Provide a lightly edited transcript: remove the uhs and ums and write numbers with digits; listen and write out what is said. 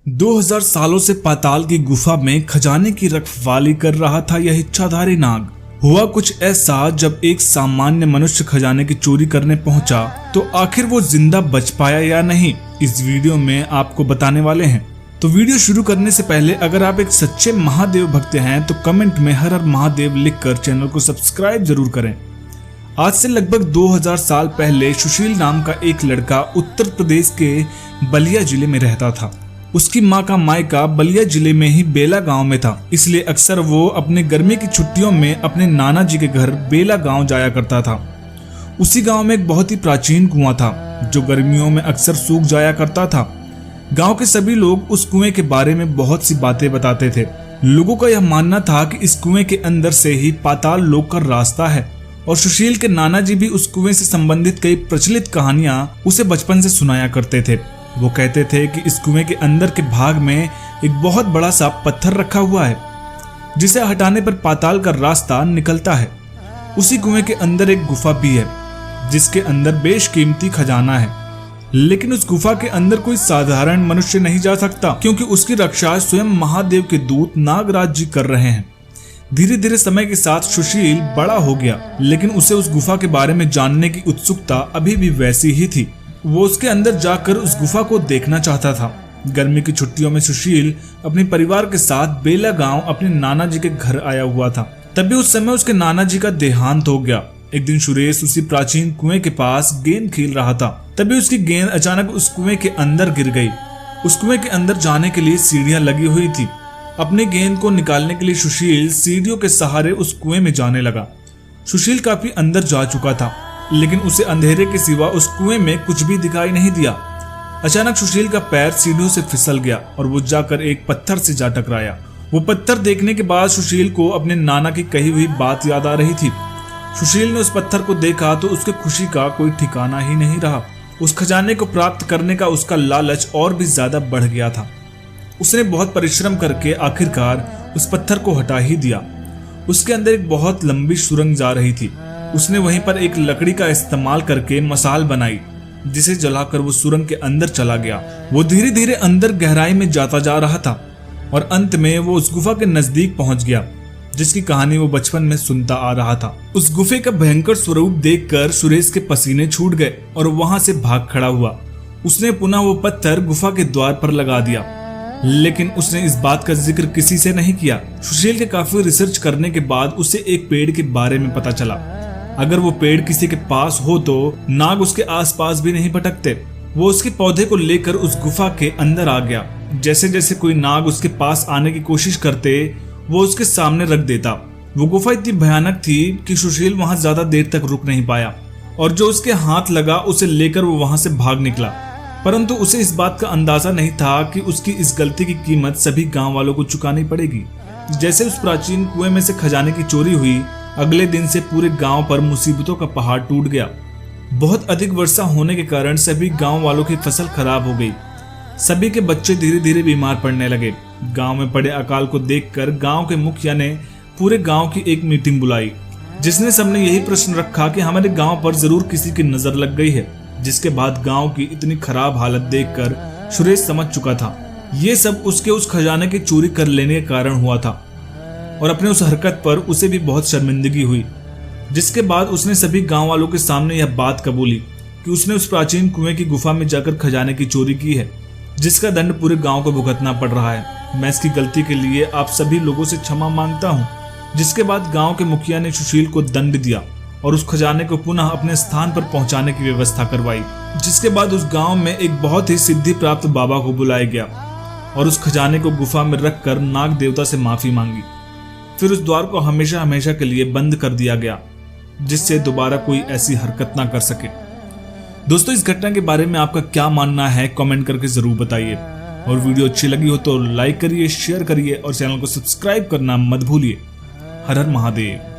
2000 सालों से पाताल की गुफा में खजाने की रखवाली कर रहा था यह इच्छाधारी नाग। हुआ कुछ ऐसा, जब एक सामान्य मनुष्य खजाने की चोरी करने पहुंचा तो आखिर वो जिंदा बच पाया या नहीं, इस वीडियो में आपको बताने वाले हैं। तो वीडियो शुरू करने से पहले अगर आप एक सच्चे महादेव भक्त हैं तो कमेंट में हर हर महादेव लिखकर चैनल को सब्सक्राइब जरूर करें। आज से लगभग 2000 साल पहले सुशील नाम का एक लड़का उत्तर प्रदेश के बलिया जिले में रहता था। उसकी माँ का मायका बलिया जिले में ही बेला गांव में था, इसलिए अक्सर वो अपने गर्मी की छुट्टियों में अपने नाना जी के घर बेला गांव जाया करता था। उसी गांव में एक बहुत ही प्राचीन कुआं था जो गर्मियों में अक्सर सूख जाया करता था। गांव के सभी लोग उस कुएं के बारे में बहुत सी बातें बताते थे। लोगों का यह मानना था कि इस कुएं के अंदर से ही पाताल लोक का रास्ता है, और सुशील के नाना जी भी उस कुएं से संबंधित कई प्रचलित कहानियां उसे बचपन से सुनाया करते थे। वो कहते थे कि इस कुएं के अंदर के भाग में एक बहुत बड़ा सा पत्थर रखा हुआ है जिसे हटाने पर पाताल का रास्ता निकलता है। उसी कुएं के अंदर एक गुफा भी है जिसके अंदर बेशकीमती खजाना है, लेकिन उस गुफा के अंदर कोई साधारण मनुष्य नहीं जा सकता क्योंकि उसकी रक्षा स्वयं महादेव के दूत नागराज जी कर रहे हैं। धीरे धीरे समय के साथ सुशील बड़ा हो गया, लेकिन उसे उस गुफा के बारे में जानने की उत्सुकता अभी भी वैसी ही थी। वो उसके अंदर जाकर उस गुफा को देखना चाहता था। गर्मी की छुट्टियों में सुशील अपने परिवार के साथ बेला गांव अपने नाना जी के घर आया हुआ था। तभी उस समय उसके नाना जी का देहांत हो गया। एक दिन सुरेश उसी प्राचीन कुएं के पास गेंद खेल रहा था। तभी उसकी गेंद अचानक उस कुएं के अंदर गिर गई। उस कुएं के अंदर जाने के लिए सीढ़ियां लगी हुई थी। अपनी गेंद को निकालने के लिए सुशील सीढ़ियों के सहारे उस कुएं में जाने लगा। सुशील काफी अंदर जा चुका था, लेकिन उसे अंधेरे के सिवा उस कुएं में कुछ भी दिखाई नहीं दिया। अचानक सुशील का पैर सीढ़ियों से फिसल गया और वो जाकर एक पत्थर से जा टकराया। वो पत्थर देखने के बाद सुशील को अपने नाना की कही हुई बात याद आ रही थी। सुशील ने उस पत्थर को देखा तो उसके खुशी का कोई ठिकाना ही नहीं रहा। उस खजाने को प्राप्त करने का उसका लालच और भी ज्यादा बढ़ गया था। उसने बहुत परिश्रम करके आखिरकार उस पत्थर को हटा ही दिया। उसके अंदर एक बहुत लंबी सुरंग जा रही थी। उसने वहीं पर एक लकड़ी का इस्तेमाल करके मसाल बनाई, जिसे जलाकर वो सुरंग के अंदर चला गया। वो धीरे धीरे अंदर गहराई में जाता जा रहा था और अंत में वो उस गुफा के नजदीक पहुंच गया जिसकी कहानी वो बचपन में सुनता आ रहा था। उस गुफे का भयंकर स्वरूप देखकर सुरेश के पसीने छूट गए और वहां से भाग खड़ा हुआ। उसने पुनः वो पत्थर गुफा के द्वार पर लगा दिया, लेकिन उसने इस बात का जिक्र किसी से नहीं किया। सुशील के काफी रिसर्च करने के बाद उसे एक पेड़ के बारे में पता चला। अगर वो पेड़ किसी के पास हो तो नाग उसके आसपास भी नहीं भटकते। वो उसके पौधे को लेकर उस गुफा के अंदर आ गया। जैसे जैसे कोई नाग उसके पास आने की कोशिश करते वो उसके सामने रख देता। वो गुफा इतनी भयानक थी कि सुशील वहां ज्यादा देर तक रुक नहीं पाया और जो उसके हाथ लगा उसे लेकर वो वहां से भाग निकला। परंतु उसे इस बात का अंदाजा नहीं था कि उसकी इस गलती की कीमत सभी गांव वालों को चुकानी पड़ेगी। जैसे उस प्राचीन कुएं में से खजाने की चोरी हुई, अगले दिन से पूरे गांव पर मुसीबतों का पहाड़ टूट गया। बहुत अधिक वर्षा होने के कारण सभी गांव वालों की फसल खराब हो गई। सभी के बच्चे धीरे धीरे बीमार पड़ने लगे। गांव में पड़े अकाल को देखकर गांव के मुखिया ने पूरे गांव की एक मीटिंग बुलाई, जिसने सबने यही प्रश्न रखा कि हमारे गांव पर जरूर किसी की नजर लग गई है। जिसके बाद गांव की इतनी खराब हालत देखकर सुरेश समझ चुका था ये सब उसके उस खजाने की चोरी कर लेने के कारण हुआ था, और अपने उस हरकत पर उसे भी बहुत शर्मिंदगी हुई। जिसके बाद उसने सभी गांव वालों के सामने यह बात कबूली कि उसने उस प्राचीन कुएं की गुफा में जाकर खजाने की चोरी की है, जिसका दंड पूरे गांव को भुगतना पड़ रहा है। मैं इसकी गलती के लिए आप सभी लोगों से क्षमा मांगता हूँ। जिसके बाद गांव के मुखिया ने सुशील को दंड दिया और उस खजाने को पुनः अपने स्थान पर पहुंचाने की व्यवस्था करवाई। जिसके बाद उस गांव में एक बहुत ही सिद्धि प्राप्त बाबा को बुलाया गया और उस खजाने को गुफा में रखकर नाग देवता से माफी मांगी। फिर उस द्वार को हमेशा हमेशा के लिए बंद कर दिया गया, जिससे दोबारा कोई ऐसी हरकत ना कर सके। दोस्तों, इस घटना के बारे में आपका क्या मानना है कमेंट करके जरूर बताइए, और वीडियो अच्छी लगी हो तो लाइक करिए, शेयर करिए और चैनल को सब्सक्राइब करना मत भूलिए। हर हर महादेव।